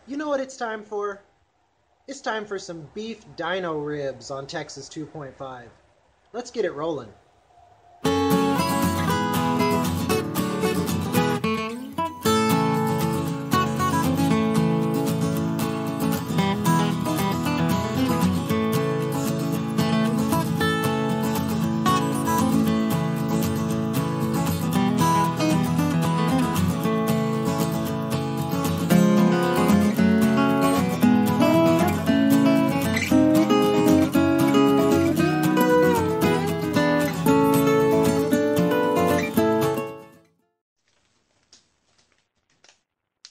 You know what it's time for? It's time for some beef Dino Ribs on Texas 2.5. Let's get it rolling.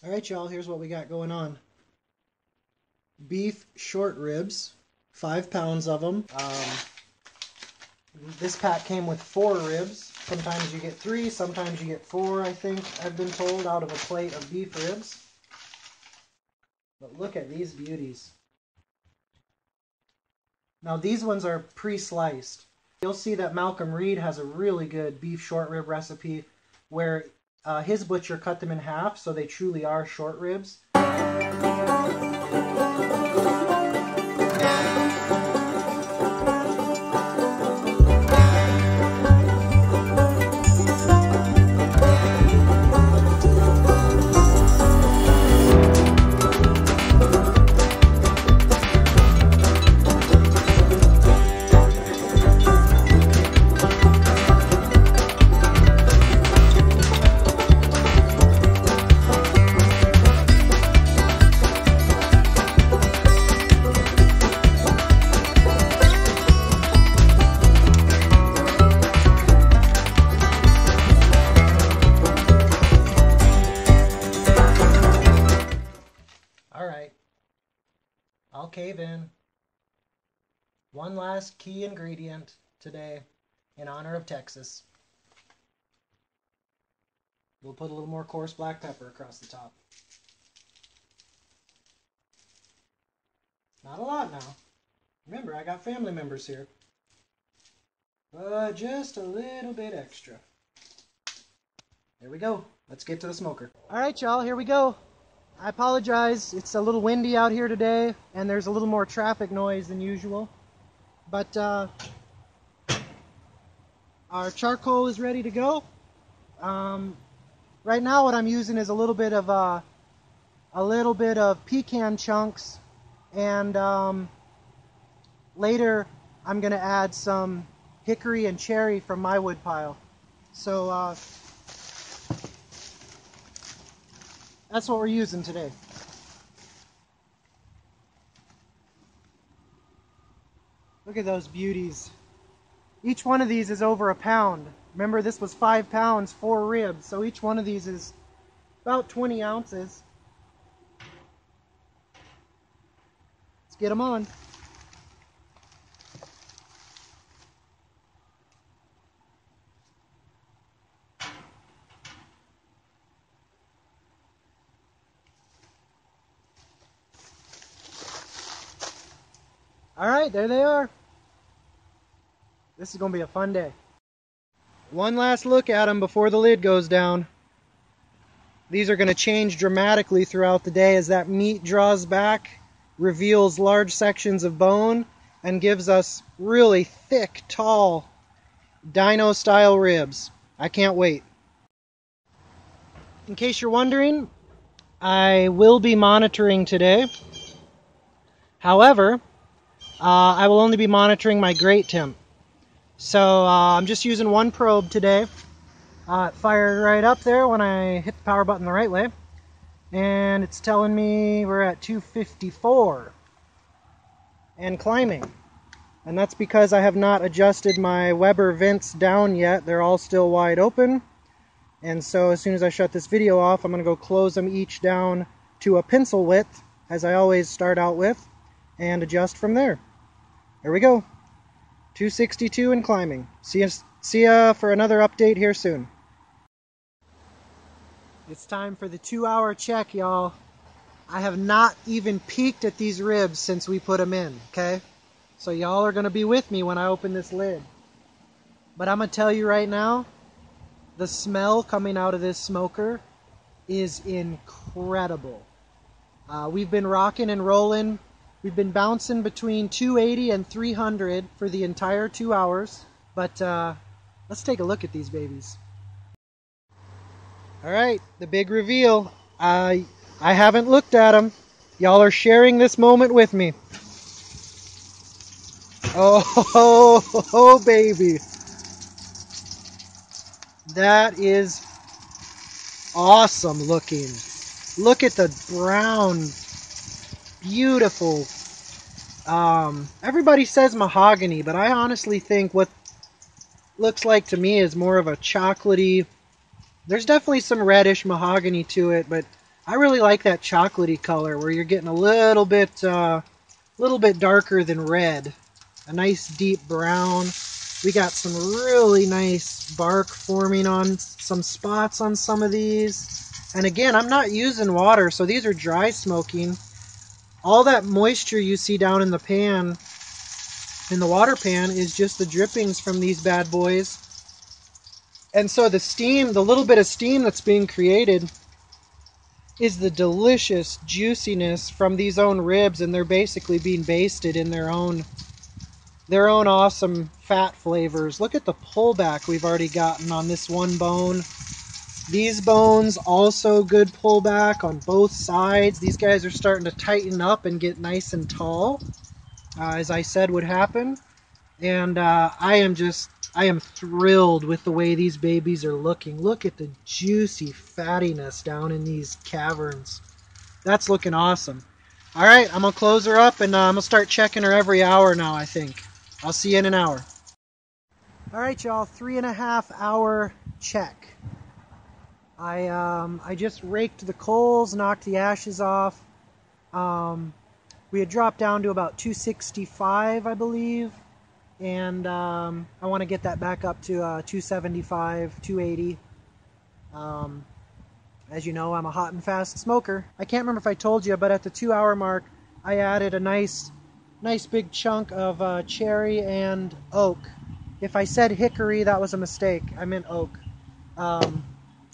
Alright y'all, here's what we got going on. Beef short ribs, 5 pounds of them. This pack came with 4 ribs. Sometimes you get 3, sometimes you get 4, I think I've been told, out of a plate of beef ribs. But look at these beauties. Now these ones are pre-sliced. You'll see that Malcolm Reed has a really good beef short rib recipe where his butcher cut them in half, so they truly are short ribs. I'll cave in. One last key ingredient today in honor of Texas. We'll put a little more coarse black pepper across the top. Not a lot now. Remember, I got family members here. But just a little bit extra. There we go. Let's get to the smoker. Alright y'all, here we go. I apologize, it's a little windy out here today, and there's a little more traffic noise than usual. But our charcoal is ready to go. Right now what I'm using is a little bit of pecan chunks, and later I'm going to add some hickory and cherry from my wood pile. So that's what we're using today. Look at those beauties. Each one of these is over a pound. Remember, this was 5 pounds, 4 ribs, so each one of these is about 20 ounces. Let's get them on. Alright, there they are. This is going to be a fun day. One last look at them before the lid goes down. These are going to change dramatically throughout the day as that meat draws back, reveals large sections of bone, and gives us really thick, tall, dino-style ribs. I can't wait. In case you're wondering, I will be monitoring today. However, I will only be monitoring my grate temp. So I'm just using one probe today. It fired right up there when I hit the power button the right way. And it's telling me we're at 254 and climbing. And that's because I have not adjusted my Weber vents down yet. They're all still wide open. And so as soon as I shut this video off, I'm going to go close them each down to a pencil width, as I always start out with, and adjust from there. There we go. 262 and climbing. See ya for another update here soon. It's time for the 2-hour check, y'all. I have not even peeked at these ribs since we put them in, okay? So y'all are going to be with me when I open this lid. But I'm going to tell you right now, the smell coming out of this smoker is incredible. We've been rocking and rolling. We've been bouncing between 280 and 300 for the entire 2 hours. But let's take a look at these babies. All right, the big reveal. I haven't looked at them. Y'all are sharing this moment with me. Oh, baby. That is awesome looking. Look at the brown, beautiful. Everybody says mahogany, but I honestly think what looks like to me is more of a chocolatey. There's definitely some reddish mahogany to it, but I really like that chocolatey color where you're getting a little bit darker than red. A nice deep brown. We got some really nice bark forming on some spots on some of these. And again, I'm not using water, so these are dry smoking. All that moisture you see down in the pan, in the water pan, is just the drippings from these bad boys. And so the steam, the little bit of steam that's being created is the delicious juiciness from these own ribs, and they're basically being basted in their own awesome fat flavors. Look at the pullback we've already gotten on this one bone. These bones also good pullback on both sides. These guys are starting to tighten up and get nice and tall, as I said would happen. And I am thrilled with the way these babies are looking. Look at the juicy fattiness down in these caverns. That's looking awesome. All right, I'm going to close her up, and I'm going to start checking her every hour now, I think. I'll see you in an hour. All right, y'all, 3.5 hour check. I just raked the coals, knocked the ashes off. We had dropped down to about 265, I believe. And I want to get that back up to 275, 280. As you know, I'm a hot and fast smoker. I can't remember if I told you, but at the 2 hour mark, I added a nice big chunk of cherry and oak. If I said hickory, that was a mistake. I meant oak.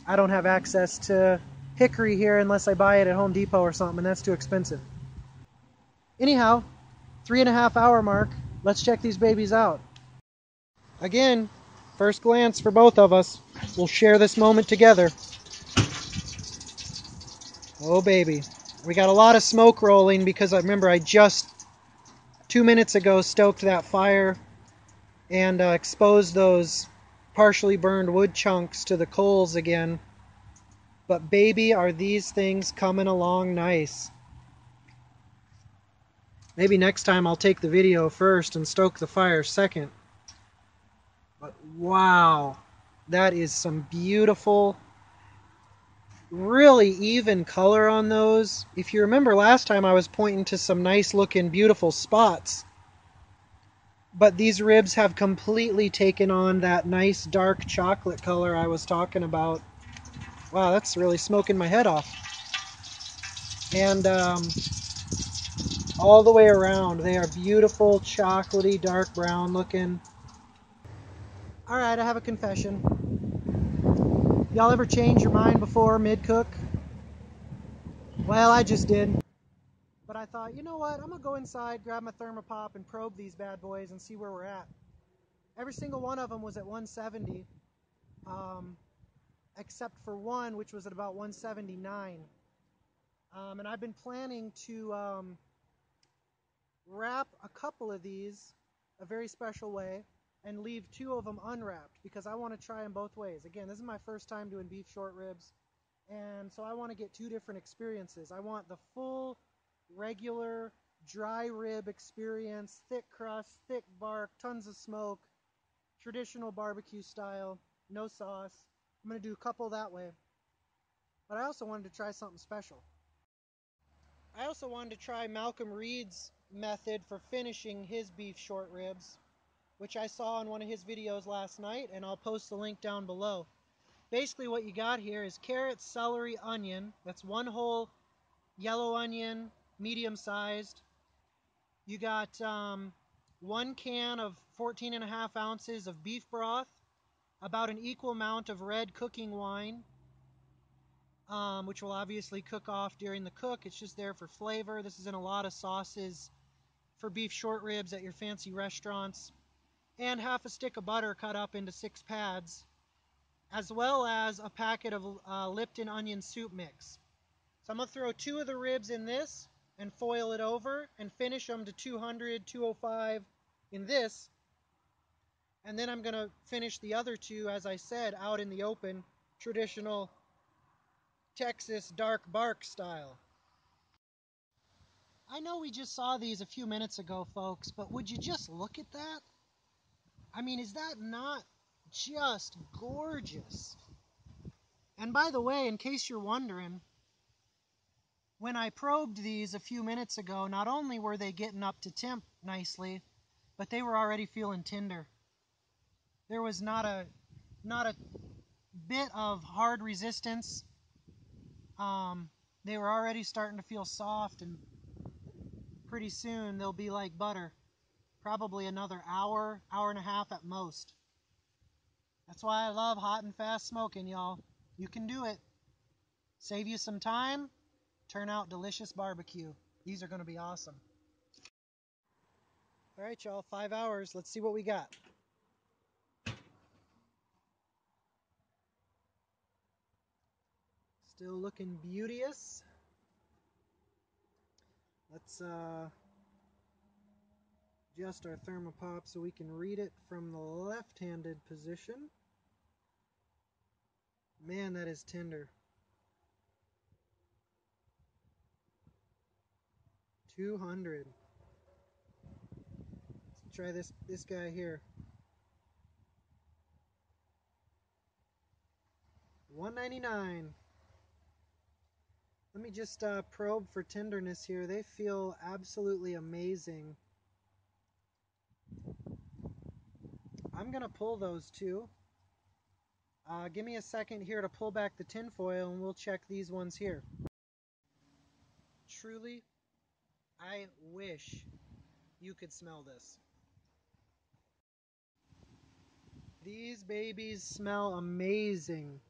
I don't have access to hickory here unless I buy it at Home Depot or something, and that's too expensive. Anyhow, 3.5 hour mark. Let's check these babies out. Again, first glance for both of us. We'll share this moment together. Oh, baby. We got a lot of smoke rolling because I remember I just 2 minutes ago stoked that fire and exposed those partially burned wood chunks to the coals again. But baby, are these things coming along nice. Maybe next time I'll take the video first and stoke the fire second. But wow, that is some beautiful, really even color on those. If you remember last time I was pointing to some nice looking beautiful spots. But these ribs have completely taken on that nice dark chocolate color I was talking about. Wow, that's really smoking my head off. And all the way around, they are beautiful, chocolatey, dark brown looking. Alright, I have a confession. Y'all ever change your mind before mid-cook? Well, I just did. But I thought, you know what? I'm going to go inside, grab my thermopop, and probe these bad boys and see where we're at. Every single one of them was at 170, except for one, which was at about 179. And I've been planning to wrap a couple of these a very special way and leave 2 of them unwrapped because I want to try them both ways. Again, this is my first time doing beef short ribs, and so I want to get 2 different experiences. I want the full, regular, dry rib experience, thick crust, thick bark, tons of smoke, traditional barbecue style, no sauce. I'm going to do a couple that way. But I also wanted to try something special. I also wanted to try Malcolm Reed's method for finishing his beef short ribs, which I saw in one of his videos last night, and I'll post the link down below. Basically what you got here is carrot, celery, onion. That's 1 whole yellow onion, medium sized. You got 1 can of 14.5 ounces of beef broth, about an equal amount of red cooking wine, which will obviously cook off during the cook. It's just there for flavor. This is in a lot of sauces for beef short ribs at your fancy restaurants. And half a stick of butter cut up into 6 pads, as well as a packet of Lipton onion soup mix. So I'm going to throw 2 of the ribs in this and foil it over and finish them to 200, 205 in this. And then I'm going to finish the other 2, as I said, out in the open, traditional Texas dark bark style. I know we just saw these a few minutes ago, folks, but would you just look at that? I mean, is that not just gorgeous? And by the way, in case you're wondering, when I probed these a few minutes ago, not only were they getting up to temp nicely, but they were already feeling tender. There was not a bit of hard resistance. They were already starting to feel soft, and pretty soon they'll be like butter. Probably another hour, hour and a half at most. That's why I love hot and fast smoking, y'all. You can do it. Save you some time. Turn out delicious barbecue. These are going to be awesome. All right, y'all, 5 hours. Let's see what we got. Still looking beauteous. Let's adjust our thermopop so we can read it from the left-handed position. Man, that is tender. 200. Let's try this guy here. 199. Let me just probe for tenderness here. They feel absolutely amazing. I'm going to pull those 2. Give me a second here to pull back the tin foil and we'll check these ones here. Truly, I wish you could smell this. These babies smell amazing.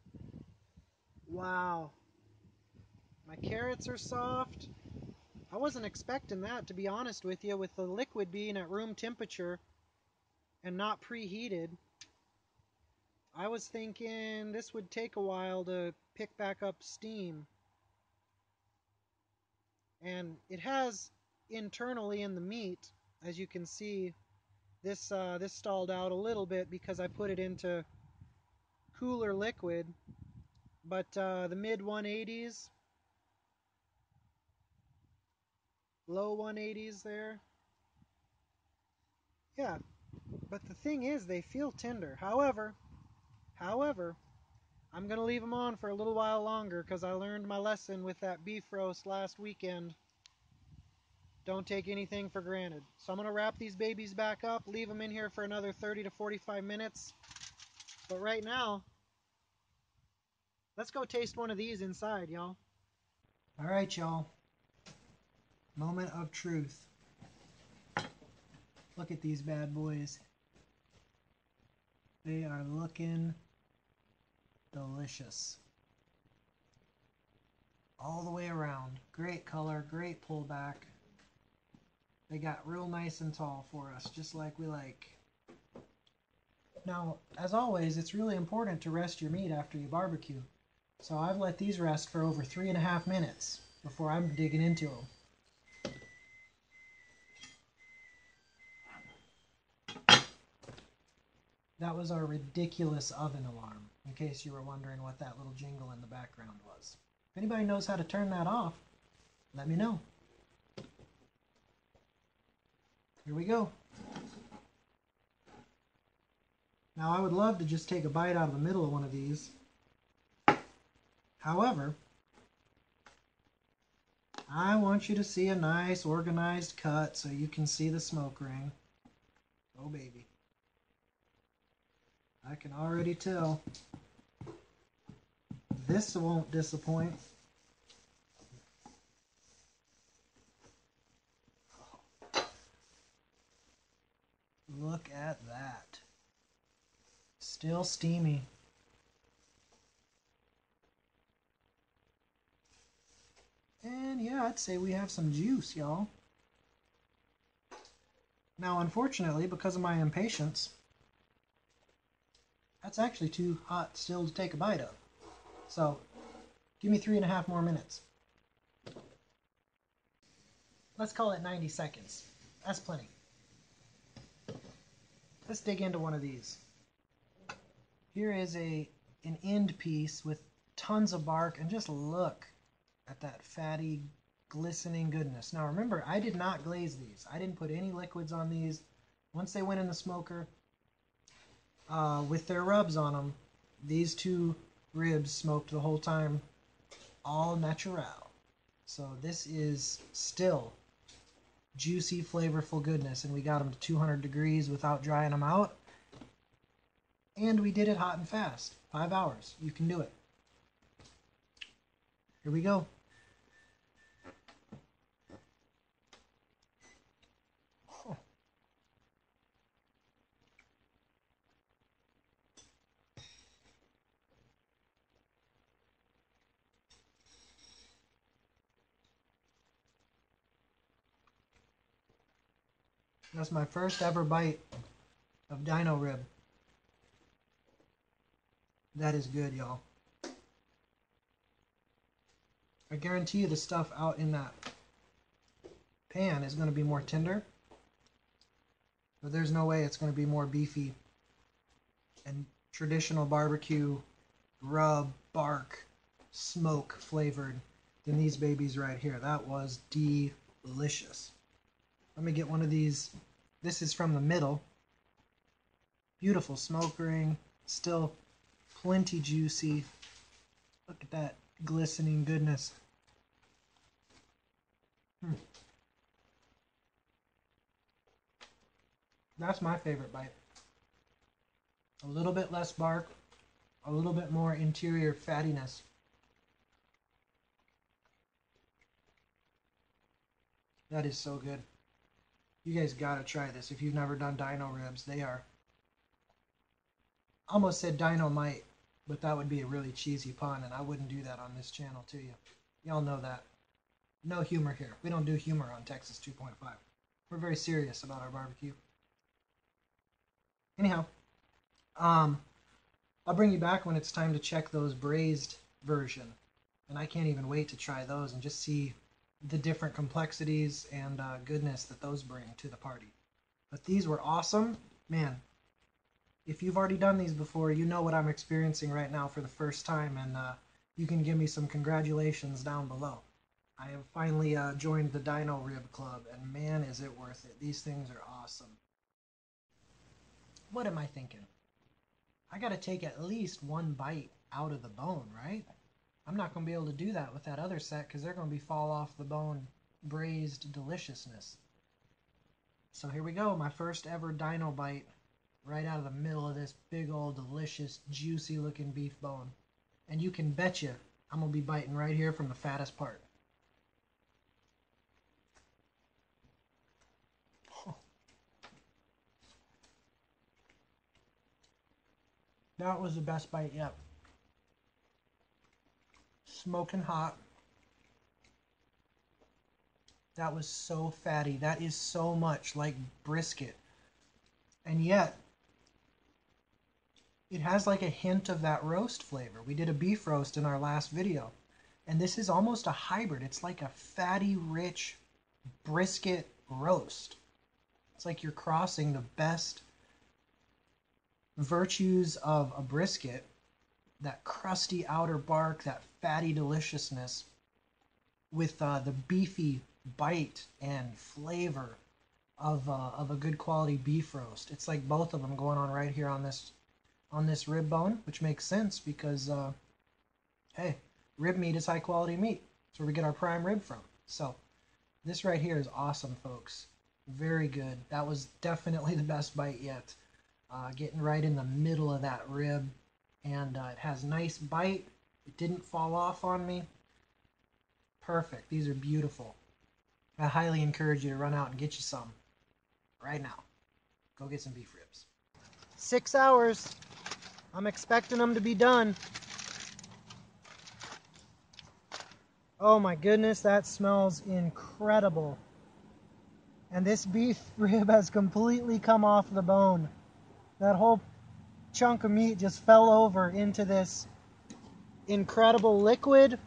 Wow. My carrots are soft. I wasn't expecting that, to be honest with you, with the liquid being at room temperature and not preheated. I was thinking this would take a while to pick back up steam. And it has internally in the meat, as you can see, this stalled out a little bit because I put it into cooler liquid. But the mid 180s, low 180s there. Yeah, but the thing is, they feel tender. However, I'm going to leave them on for a little while longer because I learned my lesson with that beef roast last weekend. Don't take anything for granted. So I'm going to wrap these babies back up, leave them in here for another 30 to 45 minutes. But right now, let's go taste one of these inside, y'all. All right, y'all. Moment of truth. Look at these bad boys. They are looking delicious. All the way around. Great color, great pullback. They got real nice and tall for us, just like we like. Now, as always, it's really important to rest your meat after you barbecue. So I've let these rest for over 3.5 minutes before I'm digging into them. That was our ridiculous oven alarm, in case you were wondering what that little jingle in the background was. If anybody knows how to turn that off, let me know. Here we go. Now I would love to just take a bite out of the middle of one of these. However, I want you to see a nice organized cut so you can see the smoke ring. Oh baby. I can already tell. This won't disappoint. Look at that. Still steamy. Yeah, I'd say we have some juice, y'all. Now, unfortunately, because of my impatience, that's actually too hot still to take a bite of. So, give me 3.5 more minutes. Let's call it 90 seconds. That's plenty. Let's dig into one of these. Here is an end piece with tons of bark, and just look at that fatty, glistening goodness. Now remember, I did not glaze these. I didn't put any liquids on these. Once they went in the smoker, with their rubs on them, these two ribs smoked the whole time, all natural. So this is still juicy, flavorful goodness, and we got them to 200 degrees without drying them out. And we did it hot and fast. 5 hours. You can do it. Here we go. Oh. That's my first ever bite of Dino Rib. That is good, y'all. I guarantee you the stuff out in that pan is going to be more tender, but there's no way it's going to be more beefy and traditional barbecue rub, bark, smoke flavored than these babies right here. That was delicious. Let me get one of these. This is from the middle. Beautiful smoke ring, still plenty juicy. Look at that glistening goodness. That's my favorite bite. A little bit less bark, a little bit more interior fattiness. That is so good. You guys gotta try this if you've never done Dino Ribs. They are, I almost said dynamite, but that would be a really cheesy pun, and I wouldn't do that on this channel to you. Y'all know that. No humor here. We don't do humor on Texas 2.5. We're very serious about our barbecue. Anyhow, I'll bring you back when it's time to check those braised version. And I can't even wait to try those and just see the different complexities and goodness that those bring to the party. But these were awesome. Man, if you've already done these before, you know what I'm experiencing right now for the first time, and you can give me some congratulations down below. I have finally joined the Dino Rib Club, and man, is it worth it. These things are awesome. What am I thinking? I gotta take at least one bite out of the bone, right? I'm not going to be able to do that with that other set because they're going to be fall off the bone braised deliciousness. So here we go, my first ever dino bite right out of the middle of this big old delicious juicy looking beef bone. And you can bet you I'm going to be biting right here from the fattest part. Oh. That was the best bite yet. Smoking hot. That was so fatty. That is so much like brisket. And yet, it has like a hint of that roast flavor. We did a beef roast in our last video. And this is almost a hybrid. It's like a fatty, rich brisket roast. It's like you're crossing the best virtues of a brisket, that crusty outer bark, that fatty deliciousness, with the beefy bite and flavor of a good quality beef roast. It's like both of them going on right here on this rib bone, which makes sense because hey, rib meat is high quality meat. That's where we get our prime rib from. So this right here is awesome, folks. Very good. That was definitely the best bite yet. Getting right in the middle of that rib. And it has nice bite. It didn't fall off on me. Perfect. These are beautiful. I highly encourage you to run out and get you some right now. Go get some beef ribs. 6 hours. I'm expecting them to be done. Oh my goodness, that smells incredible. And this beef rib has completely come off the bone. That whole chunk of meat just fell over into this incredible liquid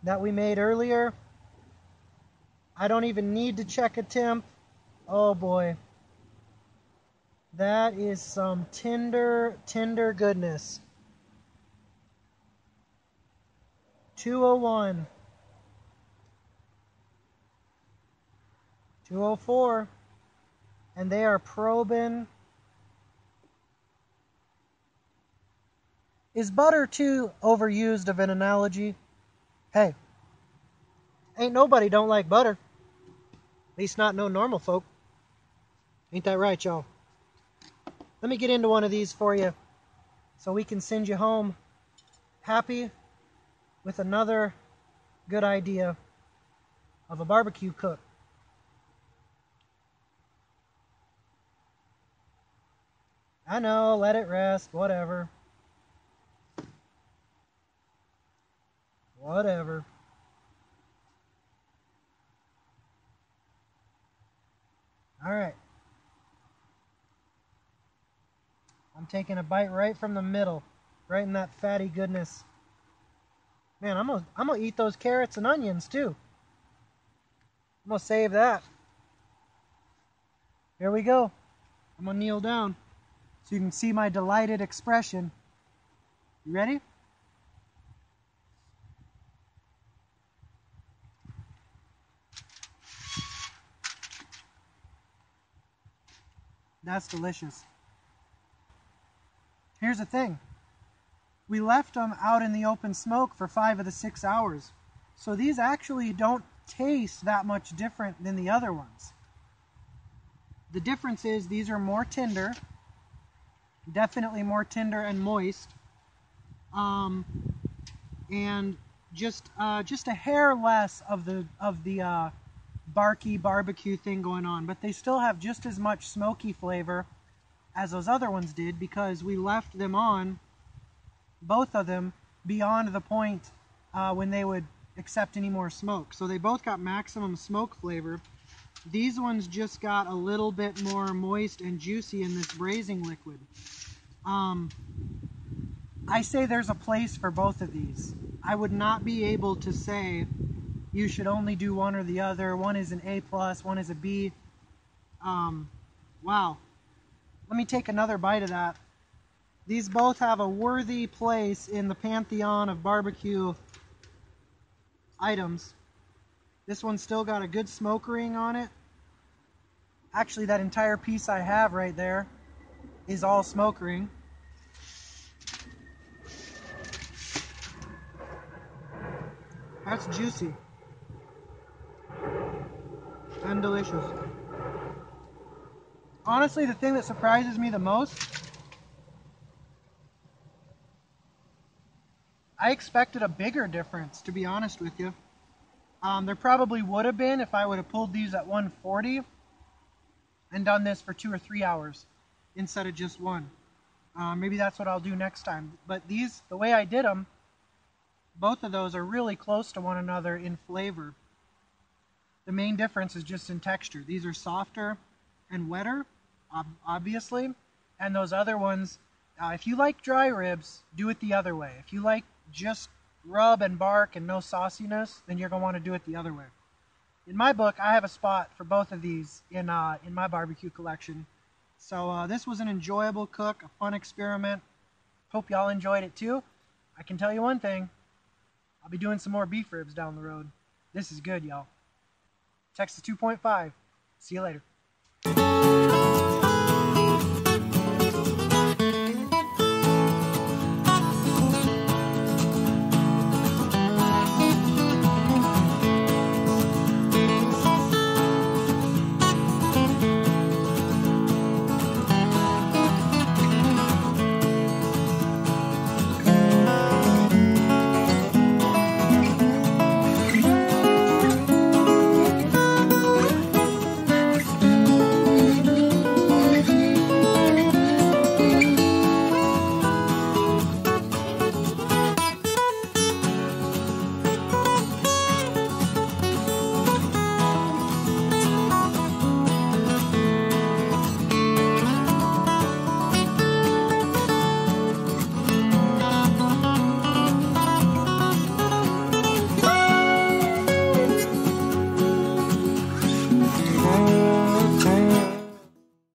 that we made earlier. I don't even need to check a temp. Oh boy. That is some tender, tender goodness. 201. 204. And they are probing. Is butter too overused of an analogy? Hey, ain't nobody don't like butter. At least not no normal folk. Ain't that right, y'all? Let me get into one of these for you so we can send you home happy with another good idea of a barbecue cook. I know, let it rest, whatever. Whatever. All right. I'm taking a bite right from the middle, right in that fatty goodness. Man, I'm gonna eat those carrots and onions too. I'm gonna save that. Here we go. I'm gonna kneel down so you can see my delighted expression. You ready? That's delicious. Here's the thing. We left them out in the open smoke for 5 of the 6 hours. So these actually don't taste that much different than the other ones. The difference is these are more tender, definitely more tender and moist, and just a hair less of the barky barbecue thing going on. But they still have just as much smoky flavor as those other ones did because we left them on, both of them, beyond the point when they would accept any more smoke. So they both got maximum smoke flavor. These ones just got a little bit more moist and juicy in this braising liquid. I say there's a place for both of these. I would not be able to say you should only do one or the other. One is an A+, one is a B. Wow. Let me take another bite of that. These both have a worthy place in the pantheon of barbecue items. This one's still got a good smoke ring on it. Actually, that entire piece I have right there is all smoke ring. That's juicy and delicious. Honestly, the thing that surprises me the most, I expected a bigger difference, to be honest with you. There probably would have been if I would have pulled these at 140 and done this for 2 or 3 hours instead of just one. Maybe that's what I'll do next time. But these, the way I did them, both of those are really close to one another in flavor. The main difference is just in texture. These are softer and wetter, obviously, and those other ones, if you like dry ribs, do it the other way. If you like just rub and bark and no sauciness, then you're going to want to do it the other way. In my book, I have a spot for both of these in my barbecue collection. So this was an enjoyable cook, a fun experiment. Hope y'all enjoyed it too. I can tell you one thing. I'll be doing some more beef ribs down the road. This is good, y'all. Texas 2.5. See you later.